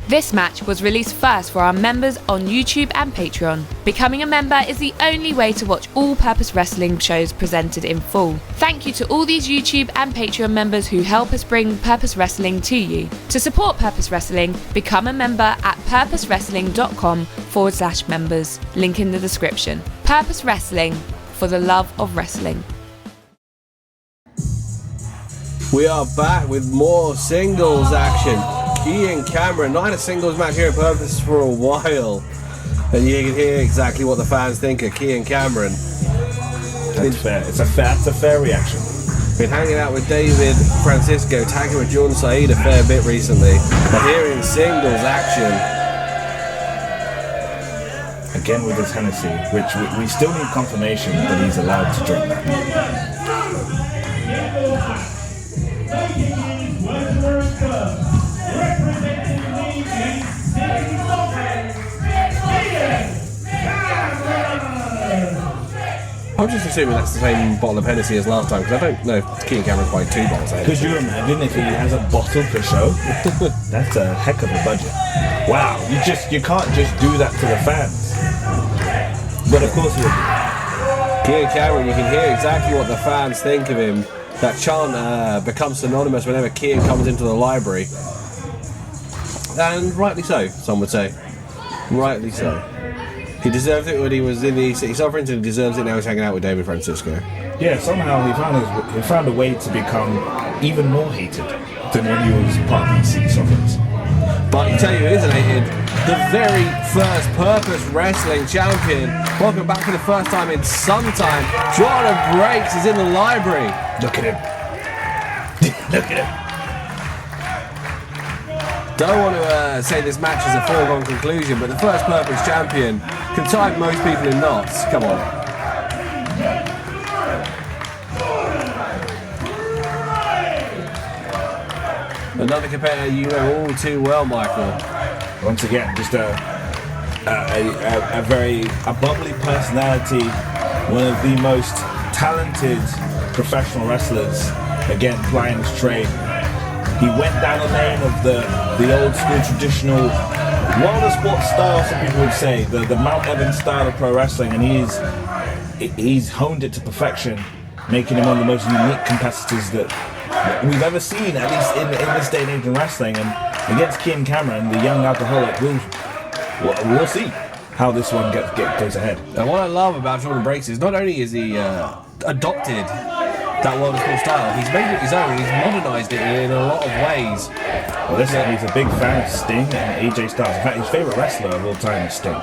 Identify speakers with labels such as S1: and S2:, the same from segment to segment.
S1: This match was released first for our members on YouTube and Patreon. Becoming a member is the only way to watch all Purpose Wrestling shows presented in full. Thank you to all these YouTube and Patreon members who help us bring Purpose Wrestling to you. To support Purpose Wrestling, become a member at purposewrestling.com/members. Link in the description. Purpose Wrestling, for the love of wrestling.
S2: We are back with more singles action. Kian Camron, not had a singles match here at Purpose for a while, and you can hear exactly what the fans think of Kian Camron.
S3: That's fair. It's a fair reaction.
S2: Been hanging out with David Francisco, tagging with Jordon a fair bit recently, but here in singles action.
S3: Again with this Hennessy, which we still need confirmation that he's allowed to drink that.
S2: I'm just assuming that's the same bottle of Hennessy as last time, because I don't know if Kian Camron's buying 2 bottles.
S3: Could you imagine if he has a bottle per show? That's a heck of a budget. Wow, you can't just do that to the fans. But of course he will.
S2: Kian Camron, you can hear exactly what the fans think of him. That chant becomes synonymous whenever Kian comes into the library. And rightly so, some would say. Rightly so. He deserved it when he was in the City Sovereigns, and he deserves it now he's hanging out with David Francisco.
S3: Yeah, somehow he found a way to become even more hated than when he was part of the City Sovereigns.
S2: But I tell you who isn't hated, the very first Purpose Wrestling champion. Welcome back for the first time in some time. Jordon Breaks is in the library.
S3: Look at him. Look at him.
S2: Don't want to say this match is a foregone conclusion, but the first Purpose champion can tie most people in knots. Come on. Another competitor you know all too well, Michael.
S3: Once again, just a bubbly personality, one of the most talented professional wrestlers. Again, plying his trade. He went down the lane of the old school traditional water sports style, some people would say, the Mount Evans style of pro wrestling, and he's honed it to perfection, making him one of the most unique competitors that we've ever seen, at least in this day and age in wrestling. And against Kian Camron, the young alcoholic, we'll see how this one goes ahead.
S2: And what I love about Jordon Breaks is not only is he adopted that world of sports style, he's made it his own, he's modernised it in a lot of ways.
S3: Well, listen, he's a big fan of Sting and AJ Styles. In fact, his favourite wrestler of all time is Sting.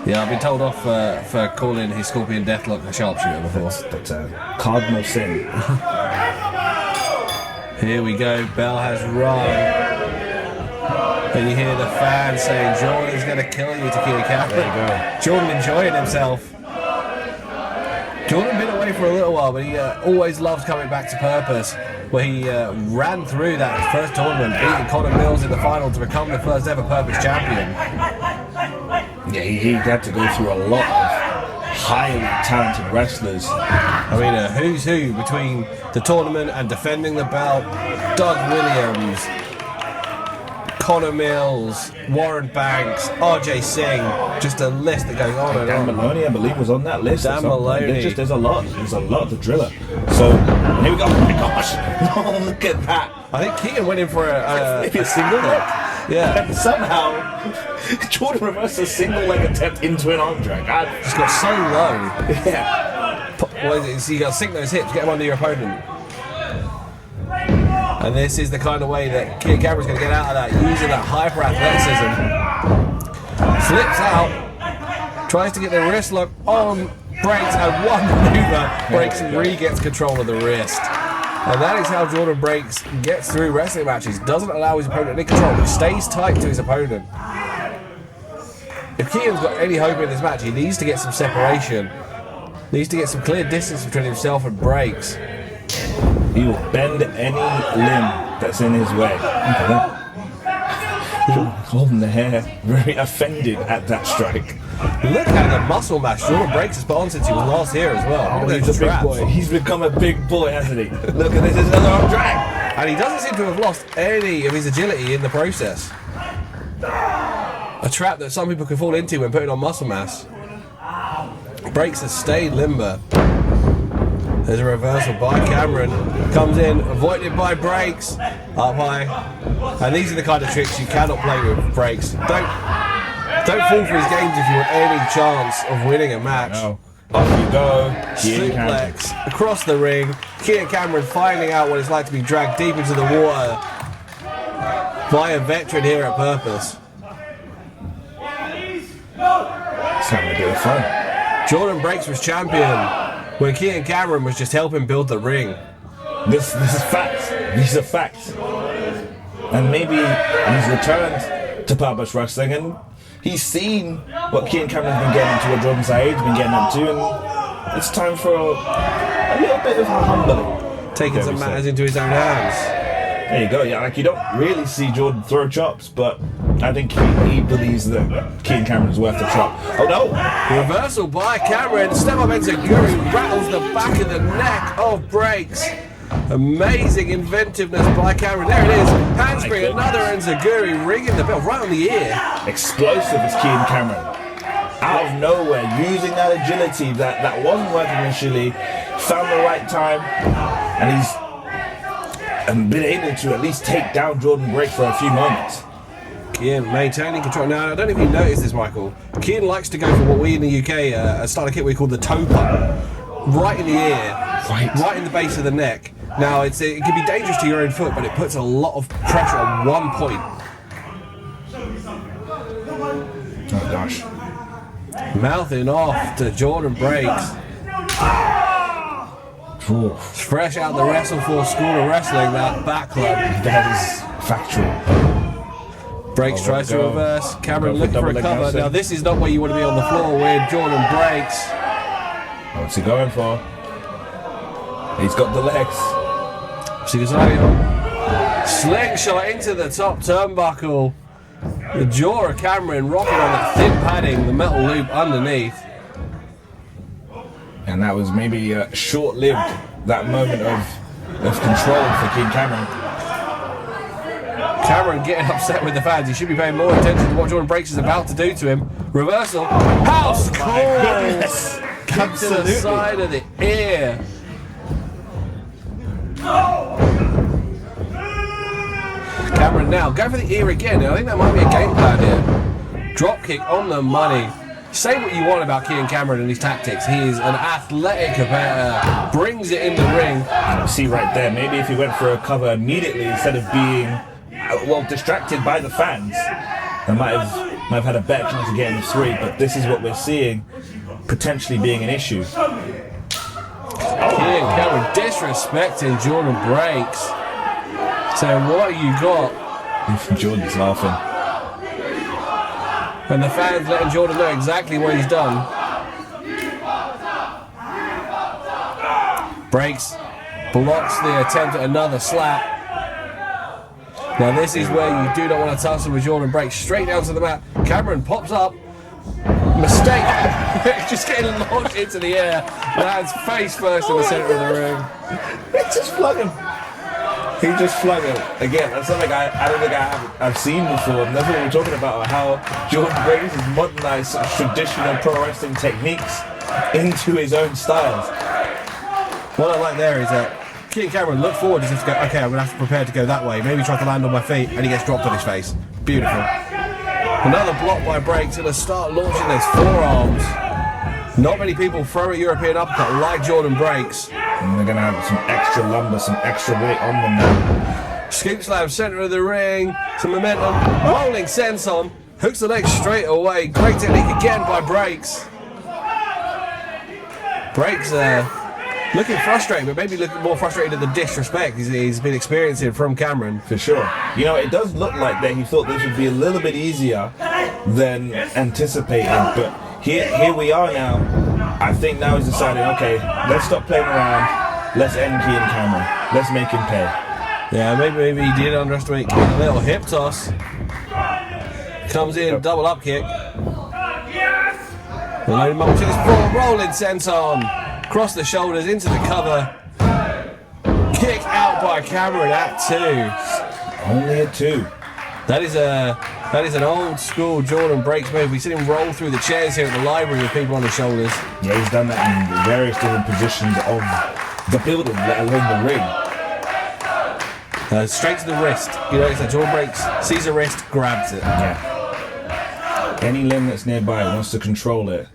S2: Yeah, I've been told off for calling his Scorpion Deathlock a sharpshooter before.
S3: That's a cardinal sin.
S2: Here we go, bell has rung. And you hear the fans saying, Jordan's going to kill you to Kian Camron.
S3: There you go.
S2: Jordon enjoying himself. Jordan been away for a little while, but he always loves coming back to Purpose, where he ran through that first tournament, beating Connor Mills in the final to become the first ever Purpose champion.
S3: Yeah, he had to go through a lot of highly talented wrestlers.
S2: I mean, a who's who between the tournament and defending the belt. Doug Williams, Connor Mills, Warren Banks, RJ Singh, just a list that goes on and
S3: Dan
S2: on.
S3: Maloney, I believe, was on that list.
S2: Dan Maloney.
S3: There's a lot. There's a lot of the driller. So, here we go. Oh my gosh. Oh, look at that.
S2: I think Keaton went in for
S3: Maybe a single leg.
S2: Yeah.
S3: And somehow, Jordan reversed a single leg attempt into an arm drag.
S2: Just got so low.
S3: Yeah.
S2: What is it? So you got to sink those hips, get them under your opponent. And this is the kind of way that Kian Camron's going to get out of that, using that hyper athleticism. Flips out, tries to get the wrist lock on, breaks, and one maneuver breaks and re-gets control of the wrist. And that is how Jordon Breaks gets through wrestling matches. Doesn't allow his opponent any control, but stays tight to his opponent. If Kian's got any hope in this match, he needs to get some separation. Needs to get some clear distance between himself and Breaks.
S3: He will bend any limb that's in his way. Holding the hair, very offended at that strike.
S2: Look at the muscle mass Jordon Breaks has put on since he was last here as well.
S3: Oh, he's a big boy. He's become a big boy, hasn't he? Look at this, there's another arm drag.
S2: And he doesn't seem to have lost any of his agility in the process. A trap that some people can fall into when putting on muscle mass. Breaks has stayed limber. There's a reversal by Cameron. Comes in, avoided by Breaks. Up high. And these are the kind of tricks you cannot play with Breaks. Don't fall for his games if you want any chance of winning a match.
S3: No. Off you go.
S2: Suplex across the ring. Kian Camron finding out what it's like to be dragged deep into the water by a veteran here at Purpose.
S3: It's having a bit of fun.
S2: Jordon Breaks was champion when Kian Camron was just helping build the ring.
S3: This is facts. These are facts. And maybe he's returned to Purpose Wrestling and he's seen what Kian Camron's been getting to, what Jordan Saeed's been getting up to, and it's time for a little bit of humbling.
S2: Taking some matters into his own hands.
S3: There you go, yeah, like you don't really see Jordan throw chops, but I think he believes that Kian Cameron's worth the chop. Oh no!
S2: Reversal by Cameron, step up Enziguri, rattles the back of the neck of Breaks. Amazing inventiveness by Cameron. There it is. Handspring, another Enziguri, ringing the bell right on the ear.
S3: Explosive is Kian Camron. Out of nowhere, using that agility that wasn't working initially, found the right time, and he's been able to at least take down Jordon Breaks for a few moments.
S2: Kian maintaining control. Now, I don't know if you noticed this, Michael. Kian likes to go for what we in the UK a style of kick we call the toe pump. Right in the ear, right in the base of the neck. Now, it can be dangerous to your own foot, but it puts a lot of pressure on one point.
S3: Oh gosh.
S2: Mouthing off to Jordon Breaks. It's fresh out the WrestleForce School of Wrestling, that back club.
S3: That is factual.
S2: Breaks tries to reverse. Cameron looking for a cover. Now, this is not where you want to be on the floor with Jordon Breaks.
S3: What's he going for? He's got the legs.
S2: Slingshot into the top turnbuckle. The jaw of Cameron rocking on that thin padding, the metal loop underneath.
S3: And that was maybe short-lived, that moment of control for Kian Camron.
S2: Cameron getting upset with the fans. He should be paying more attention to what Jordon Breaks is about to do to him. Reversal. House calls. Comes to the side of the ear. Cameron now, go for the ear again. I think that might be a game plan here. Drop kick on the money. Say what you want about Kian Camron and his tactics. He is an athletic competitor. Brings it in the ring.
S3: See right there, maybe if he went for a cover immediately instead of being, distracted by the fans, they might have had a better chance of getting the 3, but this is what we're seeing potentially being an issue.
S2: Kian Camron disrespecting Jordon Breaks. Saying, what you got?
S3: Jordan's laughing.
S2: And the fans letting Jordon know exactly what he's done. Breaks, blocks the attempt at another slap. Now this is where you do not want to tussle with Jordon Breaks. Straight down to the mat. Cameron pops up. Mistake. Just getting launched into the air. Lands face first in the center of the ring.
S3: He just flung him. He just flung him. Again, that's something I don't think I've seen before. And that's what we're talking about, how Jordon Breaks has modernized traditional pro wrestling techniques into his own styles.
S2: What I like there is that Kian Camron looked forward as if to go, okay, I'm going to have to prepare to go that way. Maybe try to land on my feet, and he gets dropped on his face. Beautiful. Another block by Breaks, and a start launching those forearms. Not many people throw a European uppercut like Jordon Breaks.
S3: And they're going to have some extra lumber, some extra weight on them now.
S2: Scoop slam, center of the ring. Some momentum. Rolling senton. Hooks the leg straight away. Great technique again by Breaks. Breaks looking frustrated, but maybe looking more frustrated at the disrespect he's been experiencing from Cameron.
S3: For sure. You know, it does look like that he thought this would be a little bit easier than anticipated, but here we are now. I think now he's deciding, okay, let's stop playing around. Let's end Kian Camron. Let's make him pay.
S2: Yeah, maybe he did underestimate Kian. A little hip toss. Comes in, double up kick. The loaded Mambo to this floor, rolling senton. Cross the shoulders into the cover. Kick out by Cameron at 2.
S3: Only a 2.
S2: That is a That is an old school Jordon breaks move. We've seen him roll through the chairs here at the library with people on his shoulders.
S3: Yeah, he's done that in various different positions of the building, let alone the ring.
S2: Straight to the wrist. You know, it's like Jordon breaks, sees a wrist, grabs it.
S3: Yeah. Any limb that's nearby wants to control it.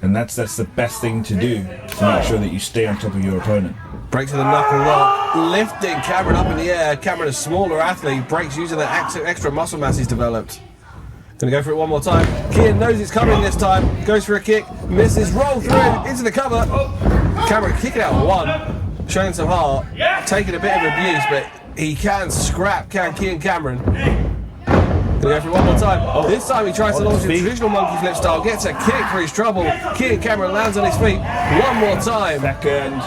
S3: And that's the best thing to do to make sure that you stay on top of your opponent.
S2: Breaks with a knuckle lock, lifting Cameron up in the air. Cameron, a smaller athlete, breaks using that extra muscle mass he's developed. Gonna go for it one more time. Kian knows it's coming this time. Goes for a kick, misses, roll through into the cover. Cameron kicking out one, showing some heart, taking a bit of abuse, but he can scrap Kian Camron. Gonna go for it one more time. This time he tries to launch a traditional monkey flip style, gets a kick for his trouble. Kian Camron lands on his feet one more time.
S3: Second.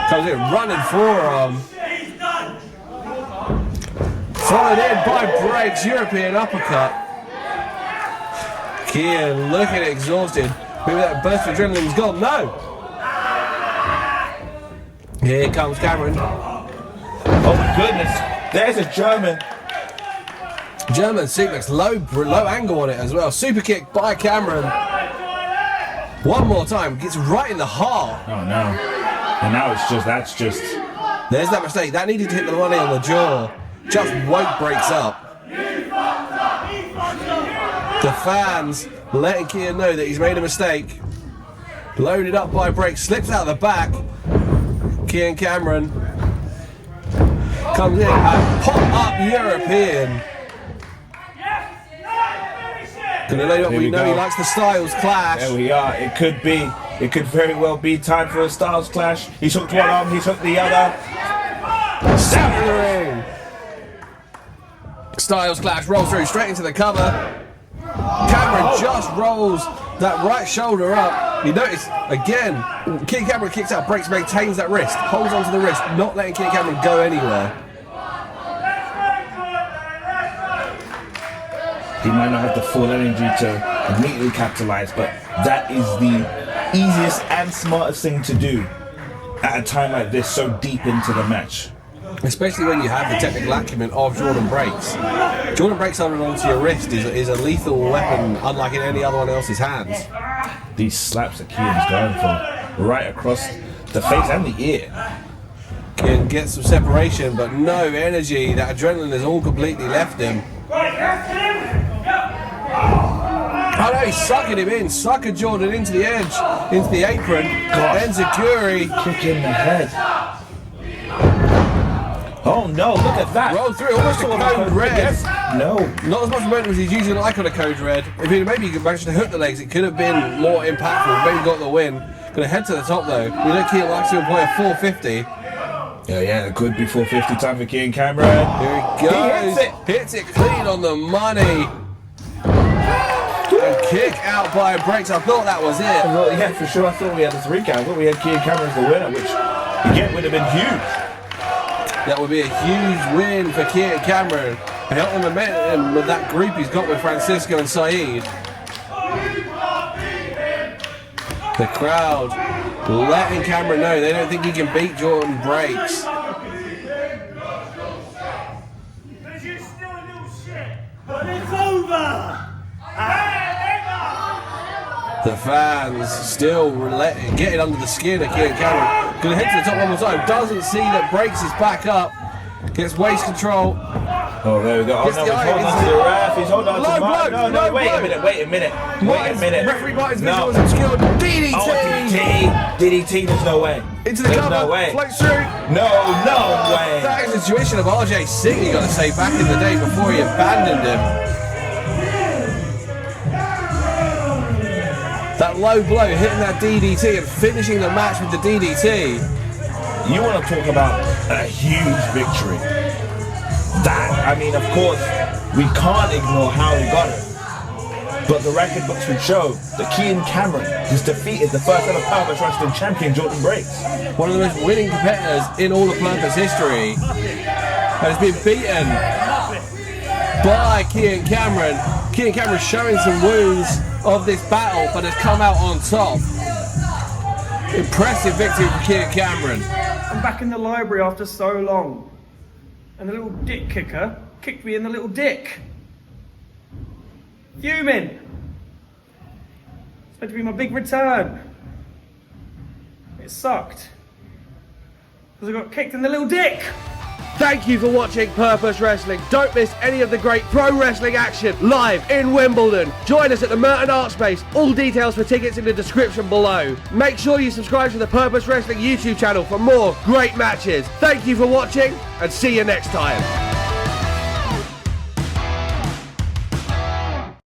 S2: Comes in, running forearm. Followed in by breaks, European uppercut. Kian looking exhausted. Maybe that burst of adrenaline's gone. No! Here comes Cameron.
S3: Oh my goodness, there's a German.
S2: German suplex, low angle on it as well. Super kick by Cameron. One more time, gets right in the heart.
S3: Oh no. And now that's just...
S2: There's that mistake. That needed to hit the money on the jaw. Just woke breaks up. The fans letting Kian know that he's made a mistake. Loaded up by break, slips out the back. Kian Camron comes in and pop-up European. Gonna load up, we know he likes the Styles Clash.
S3: There we are, it could very well be time for a Styles Clash. He's hooked one arm, he's hooked the other.
S2: Down in the ring. Styles Clash rolls through straight into the cover. Cameron just rolls that right shoulder up. You notice, again, Kian Camron kicks out, breaks, maintains that wrist, holds onto the wrist, not letting Kian Camron go anywhere.
S3: He might not have the full energy to immediately capitalize, but that is the easiest and smartest thing to do at a time like this, so deep into the match.
S2: Especially when you have the technical acumen of Jordon breaks. Jordon breaks holding onto your wrist is a lethal weapon, unlike in any other one else's hands.
S3: These slaps that Kian's going for, right across the face and the ear.
S2: Kian gets some separation, but no energy. That adrenaline has all completely left him. Oh no, he's sucking him in. Sucker Jordon into the edge, into the apron. Enziguri.
S3: Kick in the head. Oh no, look at that.
S2: Roll through, almost a code red.
S3: No.
S2: Not as much momentum as he's usually like on a code red. If he maybe could manage to hook the legs, it could have been more impactful. Maybe got the win. Gonna head to the top though. We know Kian likes to employ a 450.
S3: Yeah, it could be 450 time for Kian Camron.
S2: Here he goes. Hits it clean on the money. And kick out by breaks. I thought that was it.
S3: Well, yeah, for sure. I thought we had a 3 count. I thought we had Kian Camron as the winner, which again would have been huge.
S2: That would be a huge win for Kian Camron. And help him momentum with that group he's got with Francisco and Saeed. The crowd letting Camron know they don't think he can beat Jordon breaks.
S4: But it's over!
S2: The fans still getting under the skin of Kian Camron. Gonna head to the top one more time. Doesn't see that breaks his back up. Gets waist control.
S3: Oh, there we go. Oh, no, he's holding on to the ref. He's holding on to Martin. No, wait a minute.
S2: Referee Martin's visual was obscured. DDT!
S3: Oh, DDT, there's no way.
S2: Into the cover,
S3: no way.
S2: floats through.
S3: No way.
S2: That is the tuition of RJ Singh, you gotta say, back in the day before he abandoned him. That low blow hitting that DDT and finishing the match with the DDT.
S3: You want to talk about a huge victory. That, I mean, of course, we can't ignore how he got it. But the record books would show that Kian Camron has defeated the first ever Purpose Wrestling champion, Jordon Breaks.
S2: One of the most winning competitors in all of Purpose history. Has been beaten by Kian Camron. Kian Camron showing some wounds of this battle, but has come out on top. Impressive victory for Kian Camron.
S4: I'm back in the library after so long. And the little dick kicker
S5: kicked me in the little dick. Fuming. It's meant to be my big return. It sucked. Because I got kicked in the little dick.
S6: Thank you for watching Purpose Wrestling. Don't miss any of the great pro wrestling action live in Wimbledon. Join us at the Merton Art Space. All details for tickets in the description below. Make sure you subscribe to the Purpose Wrestling YouTube channel for more great matches. Thank you for watching and see you next time.